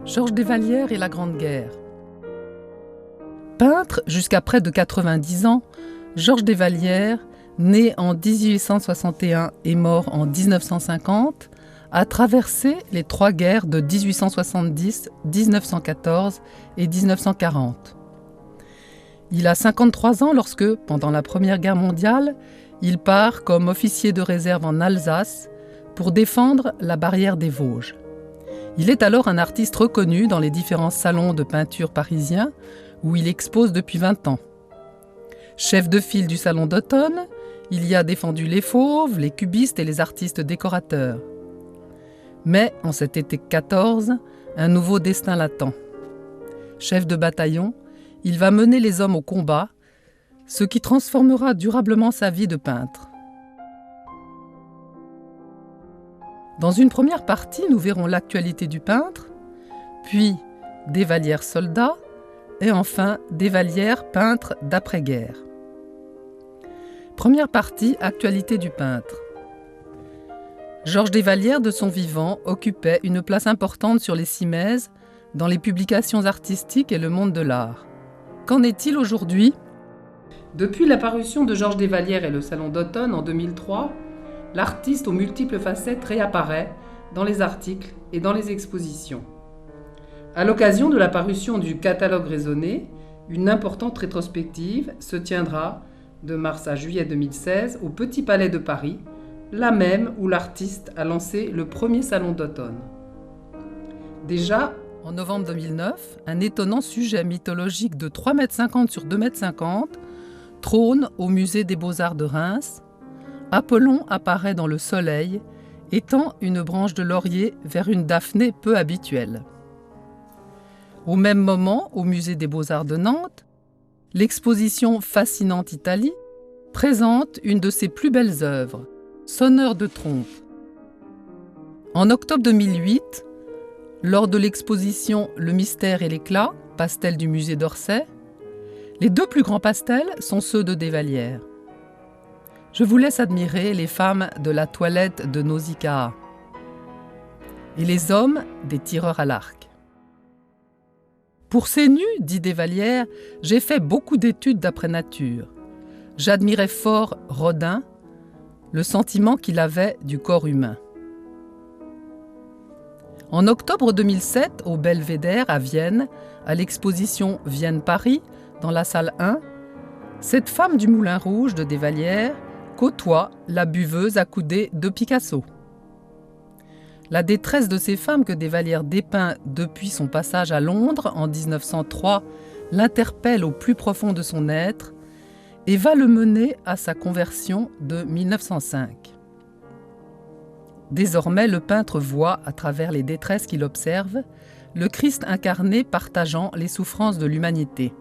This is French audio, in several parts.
Georges Desvallières et la Grande Guerre. Peintre jusqu'à près de 90 ans, Georges Desvallières, né en 1861 et mort en 1950, a traversé les trois guerres de 1870, 1914 et 1940. Il a 53 ans lorsque, pendant la Première Guerre mondiale, il part comme officier de réserve en Alsace pour défendre la barrière des Vosges. Il est alors un artiste reconnu dans les différents salons de peinture parisiens où il expose depuis 20 ans. Chef de file du salon d'automne, il y a défendu les fauves, les cubistes et les artistes décorateurs. Mais en cet été 14, un nouveau destin l'attend. Chef de bataillon, il va mener les hommes au combat, ce qui transformera durablement sa vie de peintre. Dans une première partie, nous verrons l'actualité du peintre, puis Desvallières soldat, et enfin Desvallières peintre d'après-guerre. Première partie, actualité du peintre. Georges Desvallières, de son vivant, occupait une place importante sur les cimaises, dans les publications artistiques et le monde de l'art. Qu'en est-il aujourd'hui ? Depuis la parution de Georges Desvallières et le Salon d'automne en 2003, l'artiste aux multiples facettes réapparaît dans les articles et dans les expositions. À l'occasion de la parution du catalogue raisonné, une importante rétrospective se tiendra de mars à juillet 2016 au Petit Palais de Paris, là même où l'artiste a lancé le premier salon d'automne. Déjà, en novembre 2009, un étonnant sujet mythologique de 3,50 m sur 2,50 m trône au musée des Beaux-Arts de Reims. Apollon apparaît dans le soleil, étend une branche de laurier vers une Daphnée peu habituelle. Au même moment, au musée des Beaux-Arts de Nantes, l'exposition Fascinante Italie présente une de ses plus belles œuvres, Sonneur de trompe. En octobre 2008, lors de l'exposition Le mystère et l'éclat, pastel du musée d'Orsay, les deux plus grands pastels sont ceux de Desvallières. Je vous laisse admirer les femmes de la toilette de Nausicaa et les hommes des tireurs à l'arc. Pour ces nus, dit Desvallières, j'ai fait beaucoup d'études d'après nature. J'admirais fort Rodin, le sentiment qu'il avait du corps humain. En octobre 2007, au Belvédère à Vienne, à l'exposition Vienne-Paris, dans la salle 1, cette femme du Moulin Rouge de Desvallières côtoie la buveuse accoudée de Picasso. La détresse de ces femmes que Desvallières dépeint depuis son passage à Londres en 1903 l'interpelle au plus profond de son être et va le mener à sa conversion de 1905. Désormais, le peintre voit, à travers les détresses qu'il observe, le Christ incarné partageant les souffrances de l'humanité.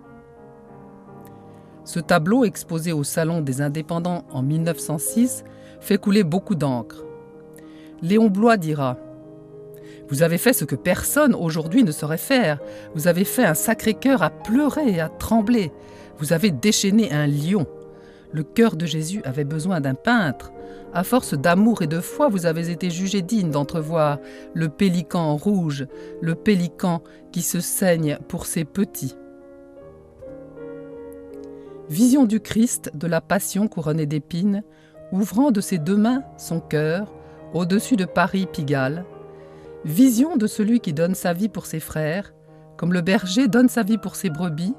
Ce tableau, exposé au Salon des Indépendants en 1906, fait couler beaucoup d'encre. Léon Bloy dira « Vous avez fait ce que personne aujourd'hui ne saurait faire. Vous avez fait un Sacré-Cœur à pleurer et à trembler. Vous avez déchaîné un lion. Le cœur de Jésus avait besoin d'un peintre. À force d'amour et de foi, vous avez été jugé digne d'entrevoir le pélican rouge, le pélican qui se saigne pour ses petits. » Vision du Christ de la Passion couronnée d'épines, ouvrant de ses deux mains son cœur, au-dessus de Paris-Pigalle. Vision de celui qui donne sa vie pour ses frères, comme le berger donne sa vie pour ses brebis.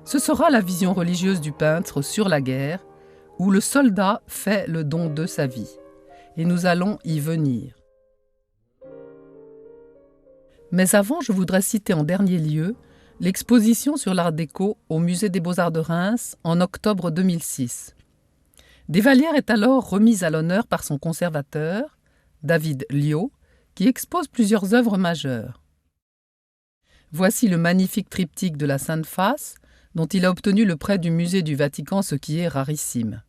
Ce sera la vision religieuse du peintre sur la guerre, où le soldat fait le don de sa vie. Et nous allons y venir. Mais avant, je voudrais citer en dernier lieu l'exposition sur l'art déco au musée des Beaux-Arts de Reims en octobre 2006. Desvallières est alors remise à l'honneur par son conservateur, David Liot, qui expose plusieurs œuvres majeures. Voici le magnifique triptyque de la Sainte Face, dont il a obtenu le prêt du musée du Vatican, ce qui est rarissime.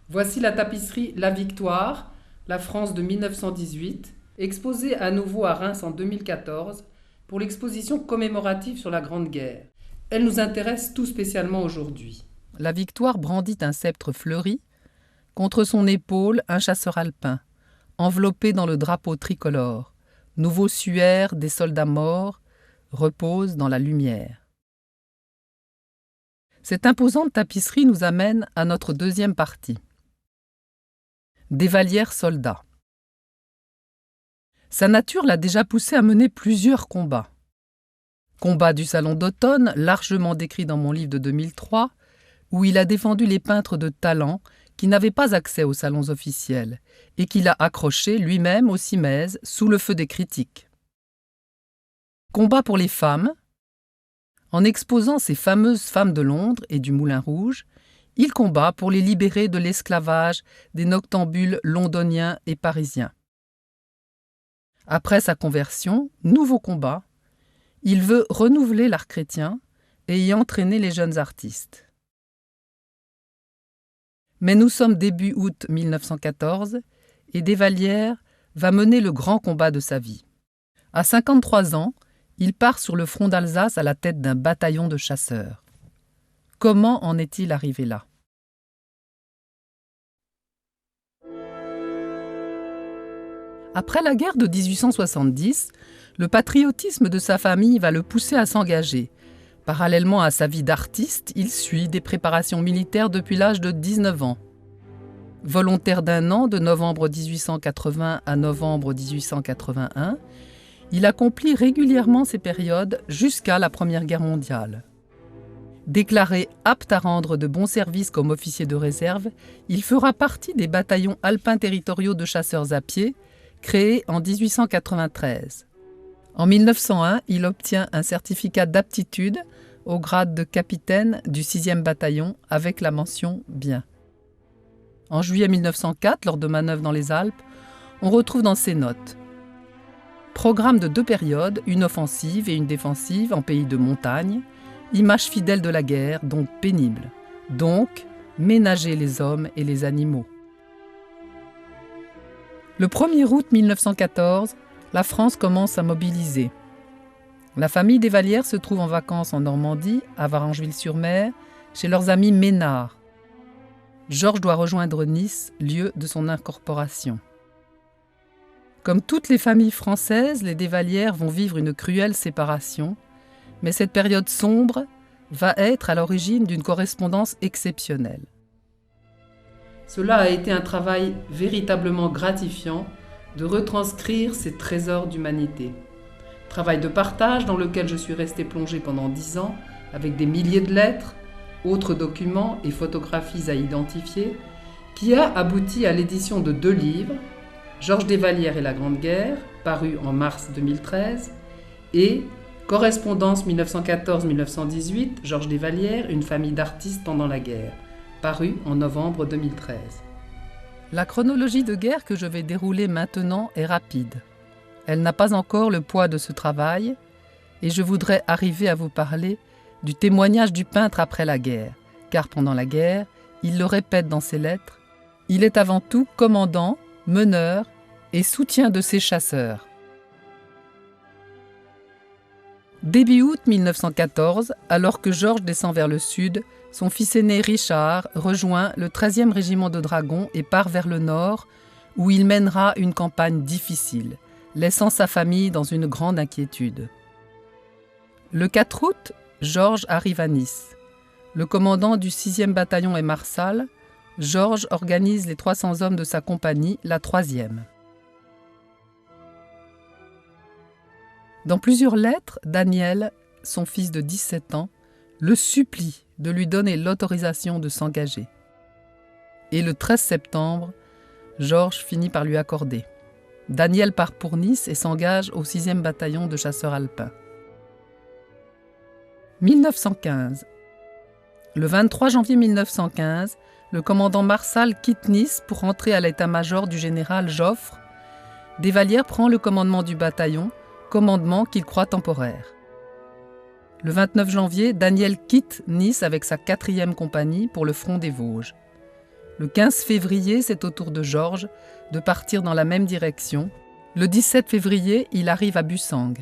Voici la tapisserie La Victoire, la France de 1918, exposée à nouveau à Reims en 2014, pour l'exposition commémorative sur la Grande Guerre. Elle nous intéresse tout spécialement aujourd'hui. La Victoire brandit un sceptre fleuri, contre son épaule un chasseur alpin, enveloppé dans le drapeau tricolore, nos ossuaires des soldats morts reposent dans la lumière. Cette imposante tapisserie nous amène à notre deuxième partie. Desvallières soldat. Sa nature l'a déjà poussé à mener plusieurs combats. Combat du Salon d'automne, largement décrit dans mon livre de 2003, où il a défendu les peintres de talent qui n'avaient pas accès aux salons officiels et qu'il a accrochés lui-même au Simèse sous le feu des critiques. Combat pour les femmes. En exposant ces fameuses femmes de Londres et du Moulin Rouge, il combat pour les libérer de l'esclavage des noctambules londoniens et parisiens. Après sa conversion, nouveau combat, il veut renouveler l'art chrétien et y entraîner les jeunes artistes. Mais nous sommes début août 1914 et Desvallières va mener le grand combat de sa vie. À 53 ans, il part sur le front d'Alsace à la tête d'un bataillon de chasseurs. Comment en est-il arrivé là ? Après la guerre de 1870, le patriotisme de sa famille va le pousser à s'engager. Parallèlement à sa vie d'artiste, il suit des préparations militaires depuis l'âge de 19 ans. Volontaire d'un an, de novembre 1880 à novembre 1881, il accomplit régulièrement ces périodes jusqu'à la Première Guerre mondiale. Déclaré apte à rendre de bons services comme officier de réserve, il fera partie des bataillons alpins territoriaux de chasseurs à pied, créés en 1893. En 1901, il obtient un certificat d'aptitude au grade de capitaine du 6e bataillon avec la mention « Bien ». En juillet 1904, lors de manœuvres dans les Alpes, on retrouve dans ses notes programme de 2 périodes, une offensive et une défensive en pays de montagne, image fidèle de la guerre, donc pénible, donc ménager les hommes et les animaux. Le 1er août 1914, la France commence à mobiliser. La famille Desvallières se trouve en vacances en Normandie, à Varengeville-sur-Mer, chez leurs amis Ménard. Georges doit rejoindre Nice, lieu de son incorporation. Comme toutes les familles françaises, les Desvallières vont vivre une cruelle séparation, mais cette période sombre va être à l'origine d'une correspondance exceptionnelle. Cela a été un travail véritablement gratifiant de retranscrire ces trésors d'humanité. Travail de partage dans lequel je suis resté plongé pendant 10 ans, avec des milliers de lettres, autres documents et photographies à identifier, qui a abouti à l'édition de 2 livres, Georges Desvallières et la Grande Guerre, paru en mars 2013, et Correspondance 1914-1918, Georges Desvallières, une famille d'artistes pendant la guerre, paru en novembre 2013. La chronologie de guerre que je vais dérouler maintenant est rapide. Elle n'a pas encore le poids de ce travail, et je voudrais arriver à vous parler du témoignage du peintre après la guerre, car pendant la guerre, il le répète dans ses lettres, il est avant tout commandant, meneur et soutien de ses chasseurs. Début août 1914, alors que Georges descend vers le sud, son fils aîné Richard rejoint le 13e régiment de dragons et part vers le nord, où il mènera une campagne difficile, laissant sa famille dans une grande inquiétude. Le 4 août, Georges arrive à Nice. Le commandant du 6e bataillon est Marsal. Georges organise les 300 hommes de sa compagnie, la 3e. Dans plusieurs lettres, Daniel, son fils de 17 ans, le supplie de lui donner l'autorisation de s'engager. Et le 13 septembre, Georges finit par lui accorder. Daniel part pour Nice et s'engage au 6e bataillon de chasseurs alpins. 1915. Le 23 janvier 1915, le commandant Marsal quitte Nice pour entrer à l'état-major du général Joffre. Desvallières prend le commandement du bataillon, commandement qu'il croit temporaire. Le 29 janvier, Daniel quitte Nice avec sa 4e compagnie pour le front des Vosges. Le 15 février, c'est au tour de Georges de partir dans la même direction. Le 17 février, il arrive à Bussang.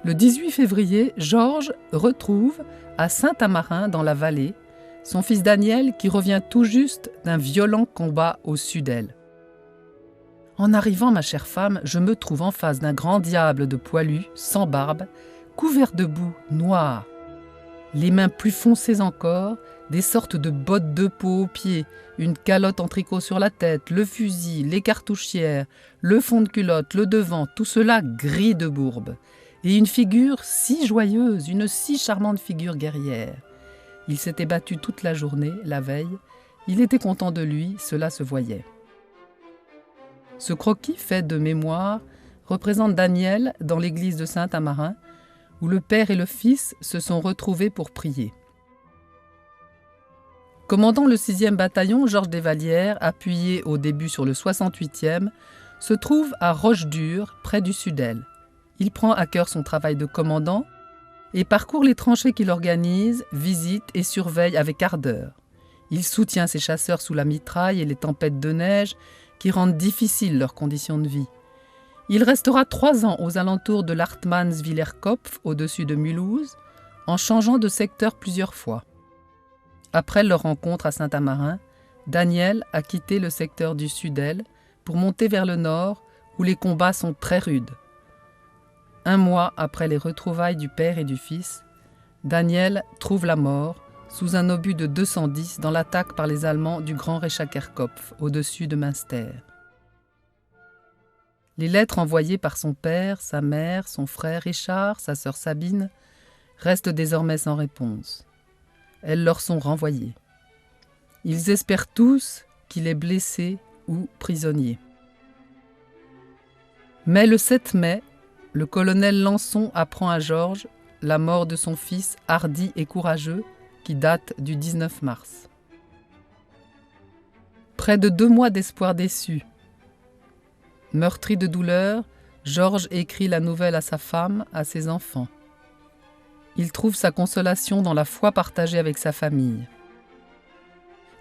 Le 18 février, Georges retrouve à Saint-Amarin, dans la vallée, son fils Daniel qui revient tout juste d'un violent combat au sud d'elle. En arrivant, ma chère femme, je me trouve en face d'un grand diable de poilu, sans barbe, couvert de boue, noir. Les mains plus foncées encore, des sortes de bottes de peau aux pieds, une calotte en tricot sur la tête, le fusil, les cartouchières, le fond de culotte, le devant, tout cela gris de bourbe. Et une figure si joyeuse, une si charmante figure guerrière. Il s'était battu toute la journée, la veille. Il était content de lui, cela se voyait. Ce croquis fait de mémoire représente Daniel dans l'église de Saint-Amarin, où le père et le fils se sont retrouvés pour prier. Commandant le 6e bataillon, Georges Desvallières, appuyé au début sur le 68e, se trouve à Roche-Dure, près du Sudel. Il prend à cœur son travail de commandant et parcourt les tranchées qu'il organise, visite et surveille avec ardeur. Il soutient ses chasseurs sous la mitraille et les tempêtes de neige qui rendent difficiles leurs conditions de vie. Il restera 3 ans aux alentours de l'Hartmannswillerkopf, au-dessus de Mulhouse, en changeant de secteur plusieurs fois. Après leur rencontre à Saint-Amarin, Daniel a quitté le secteur du Sudel pour monter vers le nord, où les combats sont très rudes. 1 mois après les retrouvailles du père et du fils, Daniel trouve la mort sous un obus de 210 dans l'attaque par les Allemands du Grand Rechakerkopf, au-dessus de Münster. Les lettres envoyées par son père, sa mère, son frère Richard, sa sœur Sabine, restent désormais sans réponse. Elles leur sont renvoyées. Ils espèrent tous qu'il est blessé ou prisonnier. Mais le 7 mai, le colonel Lançon apprend à Georges la mort de son fils hardi et courageux, qui date du 19 mars. Près de 2 mois d'espoir déçu. Meurtri de douleur, Georges écrit la nouvelle à sa femme, à ses enfants. Il trouve sa consolation dans la foi partagée avec sa famille.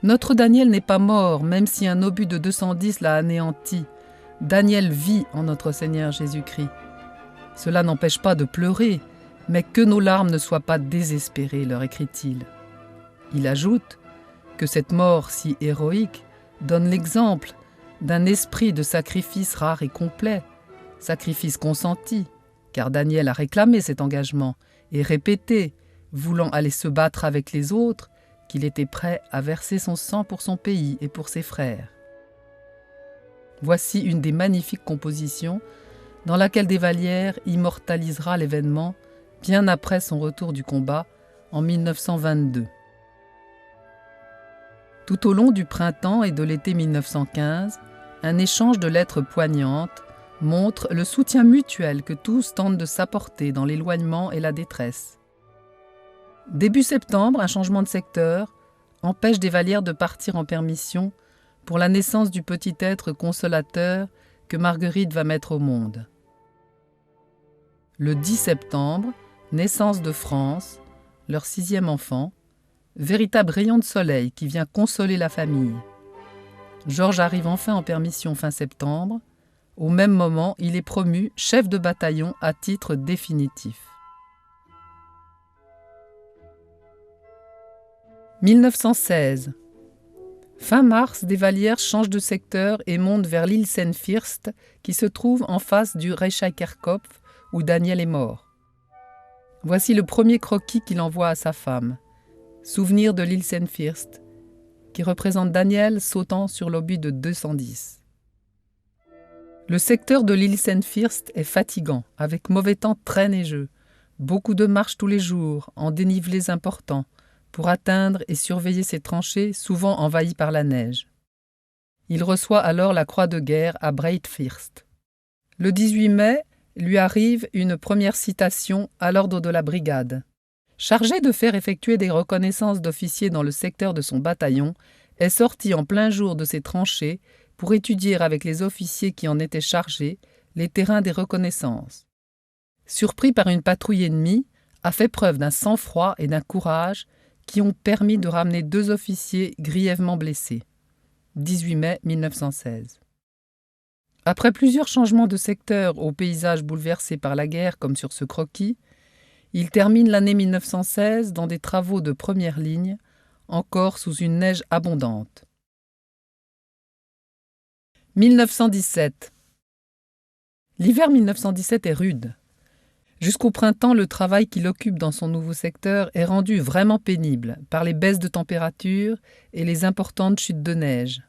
Notre Daniel n'est pas mort, même si un obus de 210 l'a anéanti. Daniel vit en notre Seigneur Jésus-Christ. Cela n'empêche pas de pleurer, mais que nos larmes ne soient pas désespérées, leur écrit-il. Il ajoute que cette mort si héroïque donne l'exemple d'un esprit de sacrifice rare et complet, sacrifice consenti, car Daniel a réclamé cet engagement et répété, voulant aller se battre avec les autres, qu'il était prêt à verser son sang pour son pays et pour ses frères. Voici une des magnifiques compositions dans laquelle Desvallières immortalisera l'événement bien après son retour du combat en 1922. Tout au long du printemps et de l'été 1915, un échange de lettres poignantes montre le soutien mutuel que tous tentent de s'apporter dans l'éloignement et la détresse. Début septembre, un changement de secteur empêche Desvallières de partir en permission pour la naissance du petit être consolateur que Marguerite va mettre au monde. Le 10 septembre, naissance de France, leur 6e enfant, véritable rayon de soleil qui vient consoler la famille. Georges arrive enfin en permission fin septembre. Au même moment, il est promu chef de bataillon à titre définitif. 1916. Fin mars, Desvallières change de secteur et monte vers l'île Senfirst, qui se trouve en face du Rechakerkopf, où Daniel est mort. Voici le premier croquis qu'il envoie à sa femme. Souvenir de l'île Senfirst, qui représente Daniel sautant sur l'obus de 210. Le secteur de l'île Senfirst est fatigant, avec mauvais temps très neigeux, beaucoup de marches tous les jours, en dénivelés importants, pour atteindre et surveiller ces tranchées souvent envahies par la neige. Il reçoit alors la croix de guerre à Breitfirst. Le 18 mai, lui arrive une première citation à l'ordre de la brigade. Chargé de faire effectuer des reconnaissances d'officiers dans le secteur de son bataillon, est sorti en plein jour de ses tranchées pour étudier avec les officiers qui en étaient chargés les terrains des reconnaissances. Surpris par une patrouille ennemie, a fait preuve d'un sang-froid et d'un courage qui ont permis de ramener 2 officiers grièvement blessés. 18 mai 1916. Après plusieurs changements de secteur au paysage bouleversé par la guerre comme sur ce croquis, il termine l'année 1916 dans des travaux de première ligne, encore sous une neige abondante. 1917. L'hiver 1917 est rude. Jusqu'au printemps, le travail qu'il occupe dans son nouveau secteur est rendu vraiment pénible par les baisses de température et les importantes chutes de neige.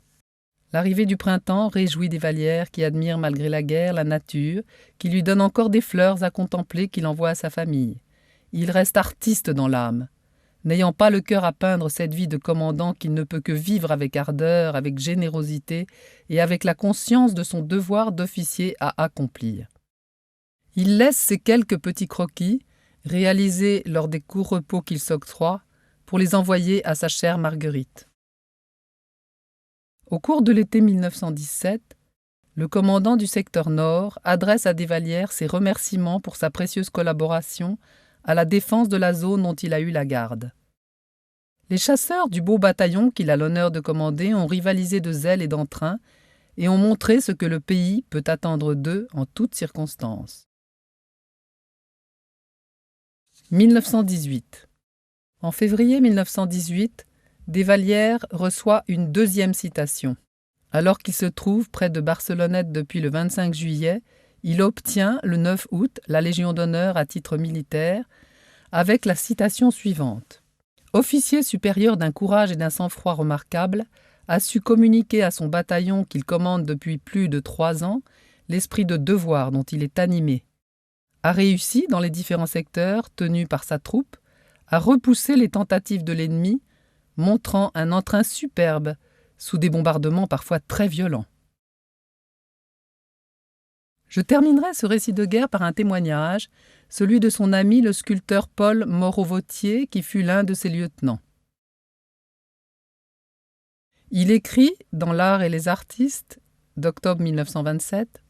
L'arrivée du printemps réjouit Desvallières qui admire malgré la guerre la nature, qui lui donne encore des fleurs à contempler qu'il envoie à sa famille. Il reste artiste dans l'âme. N'ayant pas le cœur à peindre cette vie de commandant qu'il ne peut que vivre avec ardeur, avec générosité et avec la conscience de son devoir d'officier à accomplir. Il laisse ces quelques petits croquis, réalisés lors des courts repos qu'il s'octroie, pour les envoyer à sa chère Marguerite. Au cours de l'été 1917, le commandant du secteur Nord adresse à Desvallières ses remerciements pour sa précieuse collaboration à la défense de la zone dont il a eu la garde. Les chasseurs du beau bataillon qu'il a l'honneur de commander ont rivalisé de zèle et d'entrain et ont montré ce que le pays peut attendre d'eux en toutes circonstances. 1918. En février 1918, Desvallières reçoit une deuxième citation. Alors qu'il se trouve près de Barcelonnette depuis le 25 juillet, il obtient le 9 août la Légion d'honneur à titre militaire avec la citation suivante. Officier supérieur d'un courage et d'un sang-froid remarquables, a su communiquer à son bataillon qu'il commande depuis plus de 3 ans l'esprit de devoir dont il est animé. A réussi, dans les différents secteurs tenus par sa troupe, à repousser les tentatives de l'ennemi, montrant un entrain superbe sous des bombardements parfois très violents. Je terminerai ce récit de guerre par un témoignage, celui de son ami le sculpteur Paul Moreau-Vautier, qui fut l'un de ses lieutenants. Il écrit dans L'Art et les artistes d'octobre 1927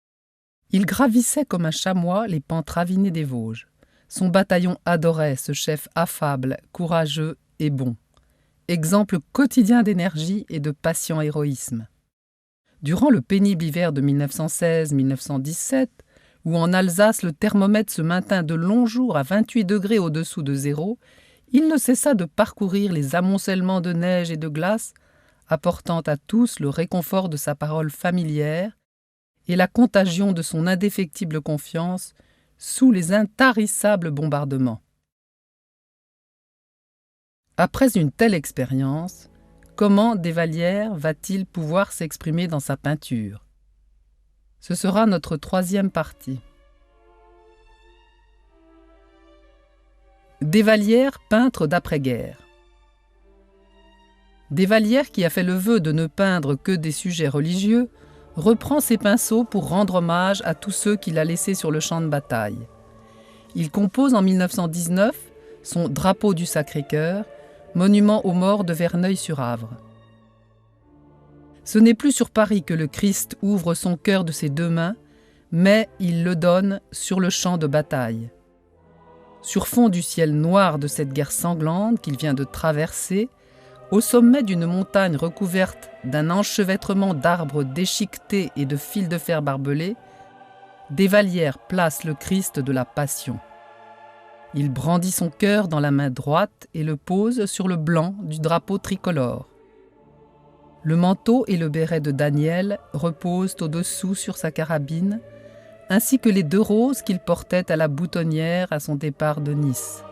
« Il gravissait comme un chamois les pentes ravinées des Vosges. Son bataillon adorait ce chef affable, courageux et bon. Exemple quotidien d'énergie et de patient héroïsme. Durant le pénible hiver de 1916-1917, où en Alsace le thermomètre se maintint de longs jours à 28 degrés au-dessous de zéro, il ne cessa de parcourir les amoncellements de neige et de glace, apportant à tous le réconfort de sa parole familière et la contagion de son indéfectible confiance sous les intarissables bombardements. Après une telle expérience, comment Desvallières va-t-il pouvoir s'exprimer dans sa peinture? Ce sera notre troisième partie. Desvallières, peintre d'après-guerre. Desvallières, qui a fait le vœu de ne peindre que des sujets religieux, reprend ses pinceaux pour rendre hommage à tous ceux qu'il a laissés sur le champ de bataille. Il compose en 1919 son Drapeau du Sacré-Cœur, monument aux morts de Verneuil-sur-Avre. Ce n'est plus sur Paris que le Christ ouvre son cœur de ses 2 mains, mais il le donne sur le champ de bataille. Sur fond du ciel noir de cette guerre sanglante qu'il vient de traverser, au sommet d'une montagne recouverte d'un enchevêtrement d'arbres déchiquetés et de fils de fer barbelés, Desvallières place le Christ de la Passion. Il brandit son cœur dans la main droite et le pose sur le blanc du drapeau tricolore. Le manteau et le béret de Daniel reposent au-dessous sur sa carabine, ainsi que les 2 roses qu'il portait à la boutonnière à son départ de Nice.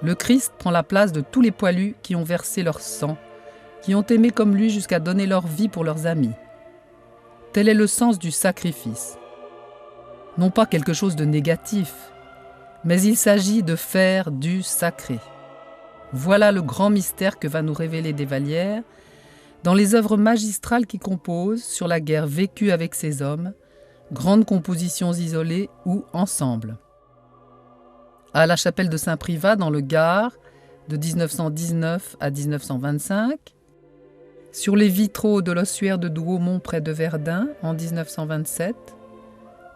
Le Christ prend la place de tous les poilus qui ont versé leur sang, qui ont aimé comme lui jusqu'à donner leur vie pour leurs amis. Tel est le sens du sacrifice. Non pas quelque chose de négatif, mais il s'agit de faire du sacré. Voilà le grand mystère que va nous révéler Desvallières dans les œuvres magistrales qu'il compose sur la guerre vécue avec ses hommes, grandes compositions isolées ou ensemble. À la chapelle de Saint-Privat dans le Gard, de 1919 à 1925, sur les vitraux de l'ossuaire de Douaumont près de Verdun en 1927,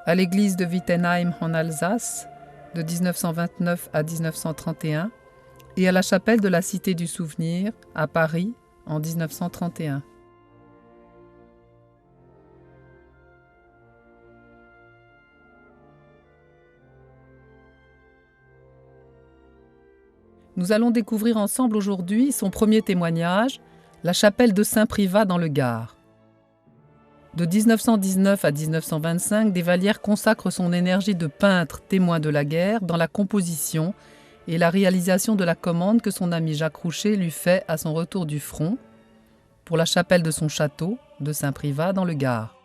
à l'église de Wittenheim en Alsace, de 1929 à 1931, et à la chapelle de la Cité du Souvenir, à Paris, en 1931. Nous allons découvrir ensemble aujourd'hui son premier témoignage, la chapelle de Saint-Privat dans le Gard. De 1919 à 1925, Desvallières consacre son énergie de peintre témoin de la guerre dans la composition et la réalisation de la commande que son ami Jacques Roucher lui fait à son retour du front pour la chapelle de son château de Saint-Privat dans le Gard.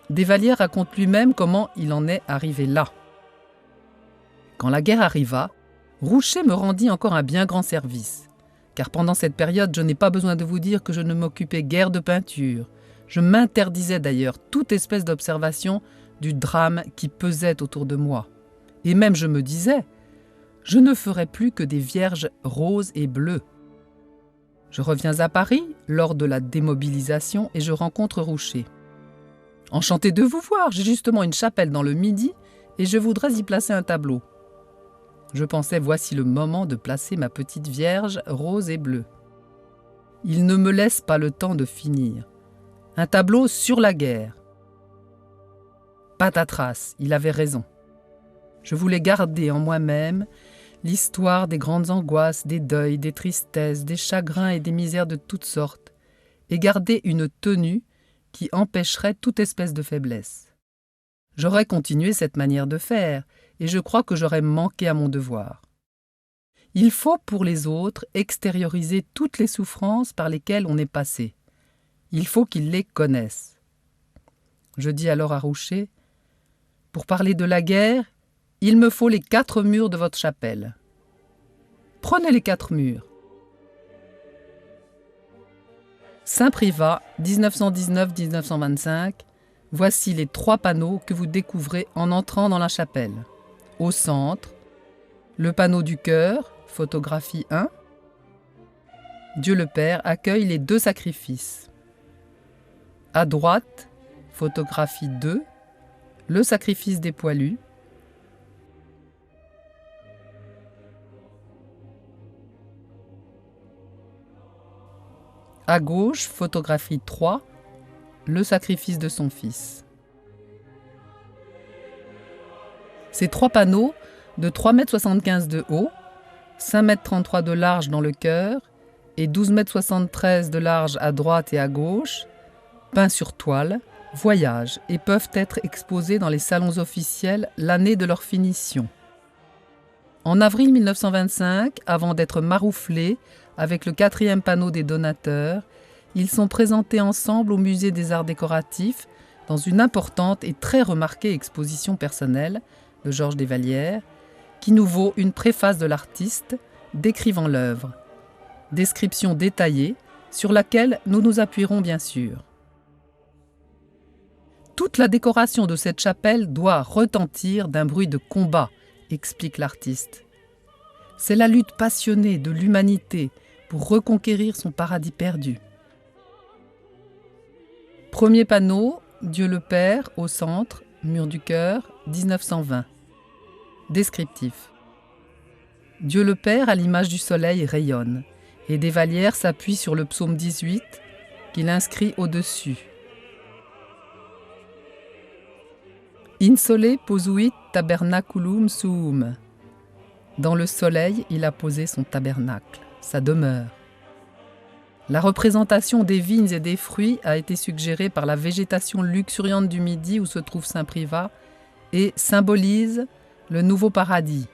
Desvallières raconte lui-même comment il en est arrivé là. Quand la guerre arriva, Roucher me rendit encore un bien grand service, car pendant cette période, je n'ai pas besoin de vous dire que je ne m'occupais guère de peinture. Je m'interdisais d'ailleurs toute espèce d'observation du drame qui pesait autour de moi. Et même je me disais, je ne ferai plus que des vierges roses et bleues. Je reviens à Paris lors de la démobilisation et je rencontre Roucher. « Enchanté de vous voir, j'ai justement une chapelle dans le Midi et je voudrais y placer un tableau. » Je pensais, voici le moment de placer ma petite vierge rose et bleue. Il ne me laisse pas le temps de finir. Un tableau sur la guerre. Patatras, il avait raison. Je voulais garder en moi-même l'histoire des grandes angoisses, des deuils, des tristesses, des chagrins et des misères de toutes sortes, et garder une tenue qui empêcherait toute espèce de faiblesse. J'aurais continué cette manière de faire, et je crois que j'aurais manqué à mon devoir. Il faut pour les autres extérioriser toutes les souffrances par lesquelles on est passé. Il faut qu'ils les connaissent. Je dis alors à Roucher, « Pour parler de la guerre, il me faut les 4 murs de votre chapelle. Prenez les 4 murs. » Saint-Privat, 1919-1925, voici les 3 panneaux que vous découvrez en entrant dans la chapelle. Au centre, le panneau du chœur, photographie 1. Dieu le Père accueille les 2 sacrifices. À droite, photographie 2, le sacrifice des poilus. À gauche, photographie 3, le sacrifice de son fils. Ces 3 panneaux de 3,75 m de haut, 5,33 m de large dans le chœur et 12,73 m de large à droite et à gauche, peints sur toile, voyagent et peuvent être exposés dans les salons officiels l'année de leur finition. En avril 1925, avant d'être marouflés avec le 4e panneau des donateurs, ils sont présentés ensemble au Musée des Arts Décoratifs dans une importante et très remarquée exposition personnelle de Georges Desvallières, qui nous vaut une préface de l'artiste décrivant l'œuvre. Description détaillée sur laquelle nous nous appuierons bien sûr. Toute la décoration de cette chapelle doit retentir d'un bruit de combat, explique l'artiste. C'est la lutte passionnée de l'humanité pour reconquérir son paradis perdu. Premier panneau, Dieu le Père, au centre, mur du chœur, 1920. Descriptif. Dieu le Père, à l'image du soleil, rayonne, et Desvallières s'appuie sur le psaume 18, qu'il inscrit au-dessus. In sole posuit tabernaculum suum. Dans le soleil, il a posé son tabernacle, sa demeure. La représentation des vignes et des fruits a été suggérée par la végétation luxuriante du Midi où se trouve Saint-Privat et symbolise le nouveau paradis.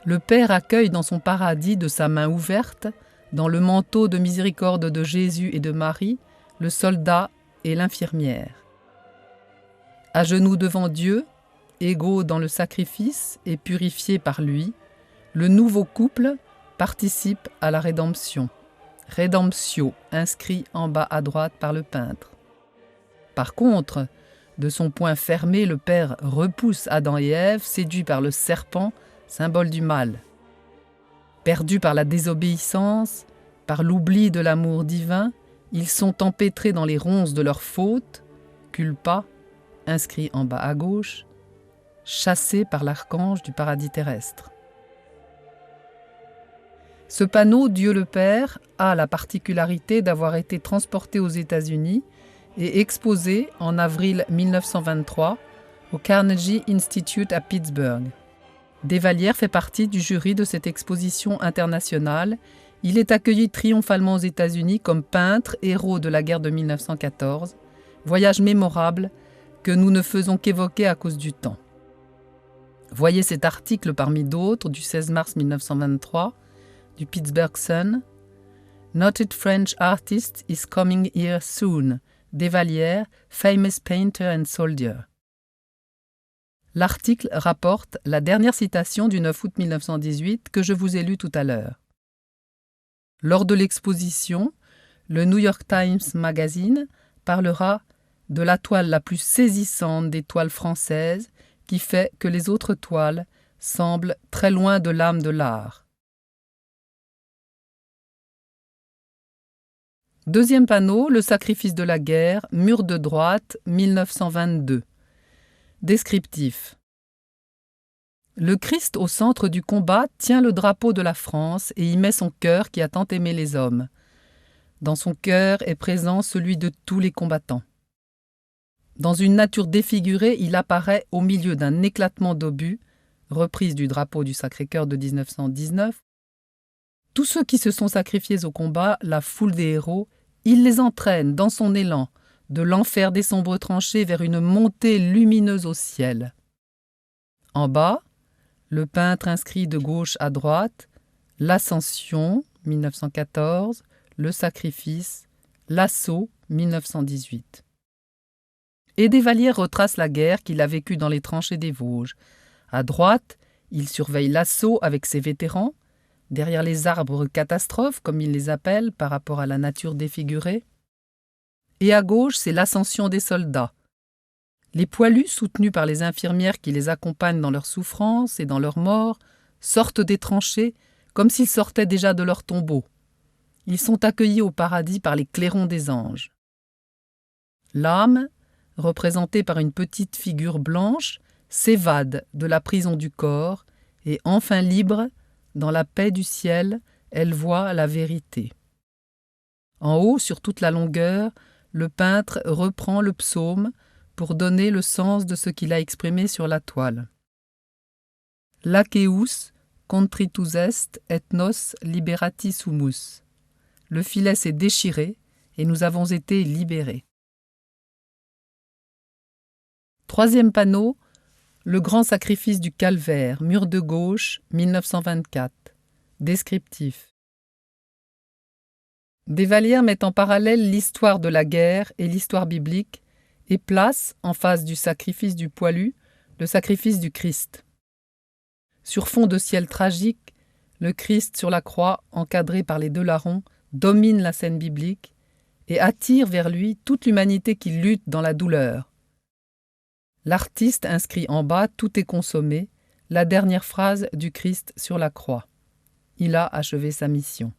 Le Père accueille dans son paradis de sa main ouverte, dans le manteau de miséricorde de Jésus et de Marie, le soldat et l'infirmière. À genoux devant Dieu, égaux dans le sacrifice et purifiés par lui, le nouveau couple participe à la rédemption. Redemptio, inscrit en bas à droite par le peintre. Par contre, de son poing fermé, le Père repousse Adam et Ève, séduits par le serpent, symbole du mal. Perdus par la désobéissance, par l'oubli de l'amour divin, ils sont empêtrés dans les ronces de leur faute, culpa, inscrit en bas à gauche, chassés par l'archange du paradis terrestre. Ce panneau, Dieu le Père, a la particularité d'avoir été transporté aux États-Unis et exposé en avril 1923 au Carnegie Institute à Pittsburgh. Desvallières fait partie du jury de cette exposition internationale. Il est accueilli triomphalement aux États-Unis comme peintre, héros de la guerre de 1914, voyage mémorable que nous ne faisons qu'évoquer à cause du temps. Voyez cet article parmi d'autres du 16 mars 1923 du Pittsburgh Sun. Noted French artist is coming here soon. Desvallières, famous painter and soldier. L'article rapporte la dernière citation du 9 août 1918 que je vous ai lue tout à l'heure. Lors de l'exposition, le New York Times Magazine parlera de la toile la plus saisissante des toiles françaises qui fait que les autres toiles semblent très loin de l'âme de l'art. Deuxième panneau, le sacrifice de la guerre, mur de droite, 1922. Descriptif. Le Christ au centre du combat tient le drapeau de la France et y met son cœur qui a tant aimé les hommes. Dans son cœur est présent celui de tous les combattants. Dans une nature défigurée, il apparaît au milieu d'un éclatement d'obus, reprise du drapeau du Sacré-Cœur de 1919. Tous ceux qui se sont sacrifiés au combat, la foule des héros, il les entraîne dans son élan, de l'enfer des sombres tranchées vers une montée lumineuse au ciel. En bas, le peintre inscrit de gauche à droite « L'Ascension » 1914, « Le Sacrifice »,« L'Assaut » 1918. Et Desvallières retrace la guerre qu'il a vécue dans les tranchées des Vosges. À droite, il surveille l'assaut avec ses vétérans, derrière les arbres catastrophes, comme il les appelle par rapport à la nature défigurée. Et à gauche, c'est l'ascension des soldats. Les poilus, soutenus par les infirmières qui les accompagnent dans leur souffrance et dans leur mort, sortent des tranchées comme s'ils sortaient déjà de leur tombeau. Ils sont accueillis au paradis par les clairons des anges. L'âme, représentée par une petite figure blanche, s'évade de la prison du corps et, enfin libre, dans la paix du ciel, elle voit la vérité. En haut, sur toute la longueur, le peintre reprend le psaume pour donner le sens de ce qu'il a exprimé sur la toile. Laqueus contritus est et nos liberati sumus. Le filet s'est déchiré et nous avons été libérés. Troisième panneau, le grand sacrifice du calvaire, mur de gauche, 1924. Descriptif. Desvallières met en parallèle l'histoire de la guerre et l'histoire biblique et place, en face du sacrifice du poilu, le sacrifice du Christ. Sur fond de ciel tragique, le Christ sur la croix, encadré par les deux larrons, domine la scène biblique et attire vers lui toute l'humanité qui lutte dans la douleur. L'artiste inscrit en bas « Tout est consommé », la dernière phrase du Christ sur la croix. Il a achevé sa mission.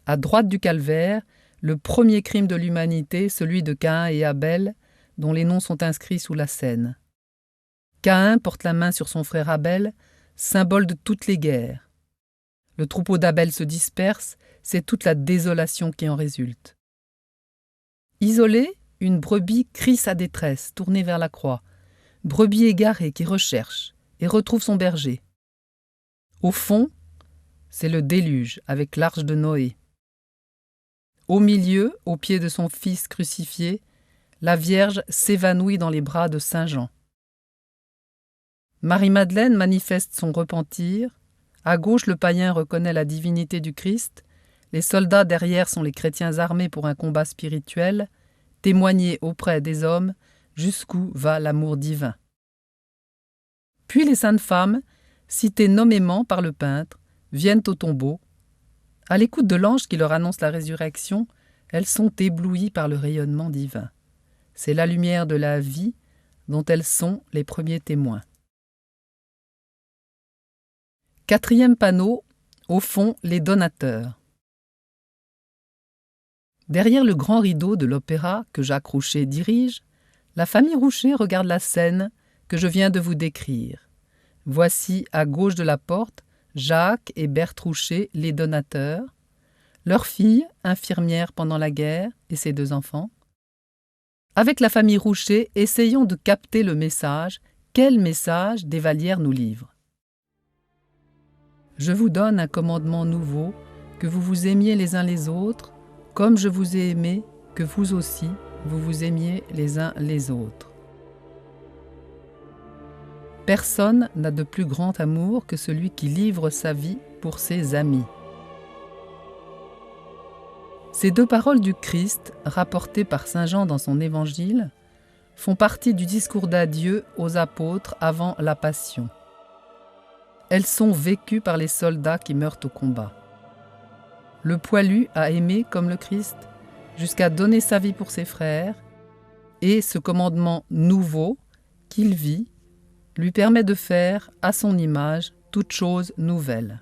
À droite du calvaire, le premier crime de l'humanité, celui de Caïn et Abel, dont les noms sont inscrits sous la scène. Caïn porte la main sur son frère Abel, symbole de toutes les guerres. Le troupeau d'Abel se disperse, c'est toute la désolation qui en résulte. Isolée, une brebis crie sa détresse, tournée vers la croix. Brebis égarée qui recherche et retrouve son berger. Au fond, c'est le déluge avec l'arche de Noé. Au milieu, au pied de son fils crucifié, la Vierge s'évanouit dans les bras de Saint Jean. Marie-Madeleine manifeste son repentir. À gauche, le païen reconnaît la divinité du Christ. Les soldats derrière sont les chrétiens armés pour un combat spirituel, témoigner auprès des hommes jusqu'où va l'amour divin. Puis les saintes femmes, citées nommément par le peintre, viennent au tombeau. À l'écoute de l'ange qui leur annonce la résurrection, elles sont éblouies par le rayonnement divin. C'est la lumière de la vie dont elles sont les premiers témoins. Quatrième panneau, au fond, les donateurs. Derrière le grand rideau de l'opéra que Jacques Roucher dirige, la famille Roucher regarde la scène que je viens de vous décrire. Voici, à gauche de la porte, Jacques et Berthe Roucher, les donateurs, leur fille, infirmière pendant la guerre, et ses deux enfants. Avec la famille Roucher, essayons de capter le message Quel message des Vallières nous livre? Je vous donne un commandement nouveau, que vous vous aimiez les uns les autres, comme je vous ai aimé, que vous aussi, vous vous aimiez les uns les autres. Personne n'a de plus grand amour que celui qui livre sa vie pour ses amis. Ces deux paroles du Christ, rapportées par saint Jean dans son évangile, font partie du discours d'adieu aux apôtres avant la Passion. Elles sont vécues par les soldats qui meurent au combat. Le poilu a aimé comme le Christ, jusqu'à donner sa vie pour ses frères, et ce commandement nouveau qu'il vit lui permet de faire, à son image, toute chose nouvelle.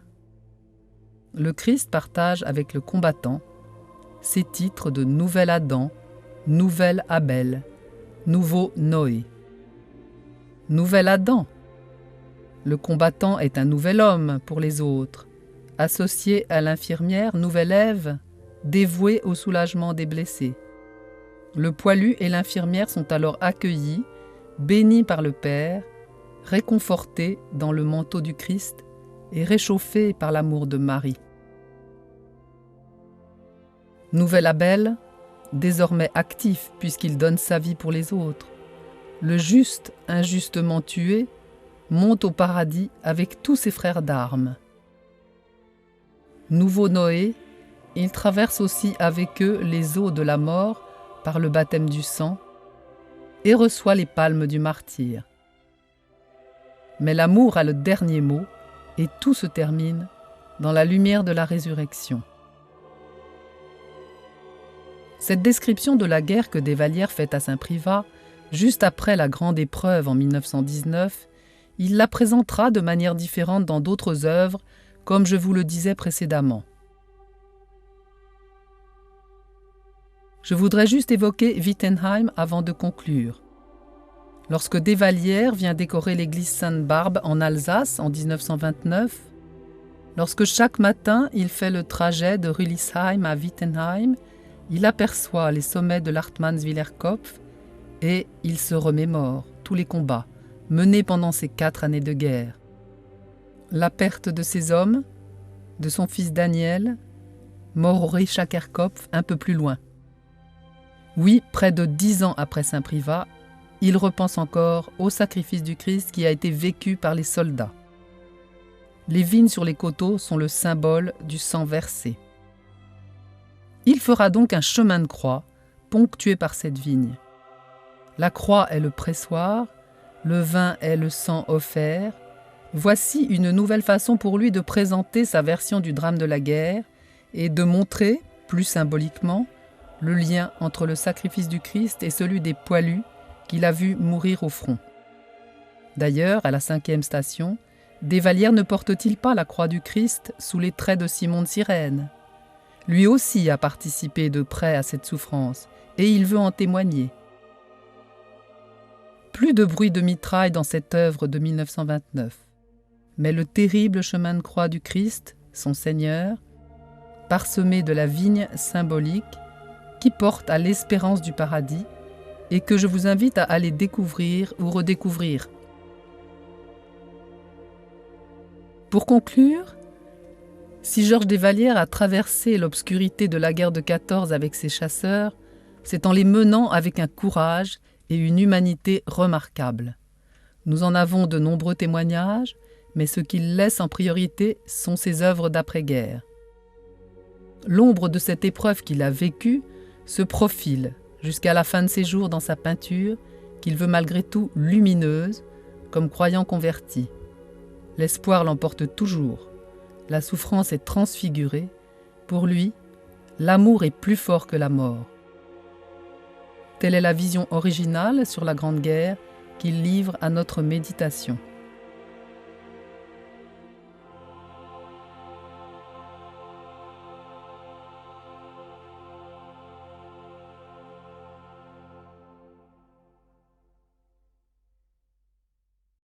Le Christ partage avec le combattant ces titres de nouvel Adam, nouvel Abel, nouveau Noé. Nouvel Adam. Le combattant est un nouvel homme pour les autres, associé à l'infirmière nouvelle Ève, dévouée au soulagement des blessés. Le poilu et l'infirmière sont alors accueillis, bénis par le Père, réconfortés dans le manteau du Christ et réchauffés par l'amour de Marie. Nouvel Abel, désormais actif puisqu'il donne sa vie pour les autres. Le juste, injustement tué, monte au paradis avec tous ses frères d'armes. Nouveau Noé, il traverse aussi avec eux les eaux de la mort par le baptême du sang et reçoit les palmes du martyr. Mais l'amour a le dernier mot et tout se termine dans la lumière de la résurrection. Cette description de la guerre que des Vallières fait à Saint-Privat, juste après la grande épreuve en 1919, il la présentera de manière différente dans d'autres œuvres, comme je vous le disais précédemment. Je voudrais juste évoquer Wittenheim avant de conclure. Lorsque des Vallières vient décorer l'église Sainte-Barbe en Alsace en 1929, lorsque chaque matin il fait le trajet de Rülisheim à Wittenheim, il aperçoit les sommets de l'Hartmannswiller Kopf et il se remémore tous les combats menés pendant ces 4 années de guerre. La perte de ses hommes, de son fils Daniel, mort au Richakerkopf un peu plus loin. Oui, près de 10 ans après Saint-Privat, il repense encore au sacrifice du Christ qui a été vécu par les soldats. Les vignes sur les coteaux sont le symbole du sang versé. Il fera donc un chemin de croix, ponctué par cette vigne. La croix est le pressoir, le vin est le sang offert. Voici une nouvelle façon pour lui de présenter sa version du drame de la guerre et de montrer, plus symboliquement, le lien entre le sacrifice du Christ et celui des poilus qu'il a vu mourir au front. D'ailleurs, à la 5e station, des Vallières ne porte-t-il pas la croix du Christ sous les traits de Simon de Cyrène? Lui aussi a participé de près à cette souffrance, et il veut en témoigner. Plus de bruit de mitraille dans cette œuvre de 1929, mais le terrible chemin de croix du Christ, son Seigneur, parsemé de la vigne symbolique qui porte à l'espérance du paradis et que je vous invite à aller découvrir ou redécouvrir. Pour conclure, si Georges des Vallières a traversé l'obscurité de la guerre de 14 avec ses chasseurs, c'est en les menant avec un courage et une humanité remarquables. Nous en avons de nombreux témoignages, mais ce qu'il laisse en priorité sont ses œuvres d'après-guerre. L'ombre de cette épreuve qu'il a vécue se profile jusqu'à la fin de ses jours dans sa peinture, qu'il veut malgré tout lumineuse, comme croyant converti. L'espoir l'emporte toujours. La souffrance est transfigurée. Pour lui, l'amour est plus fort que la mort. Telle est la vision originale sur la Grande Guerre qu'il livre à notre méditation.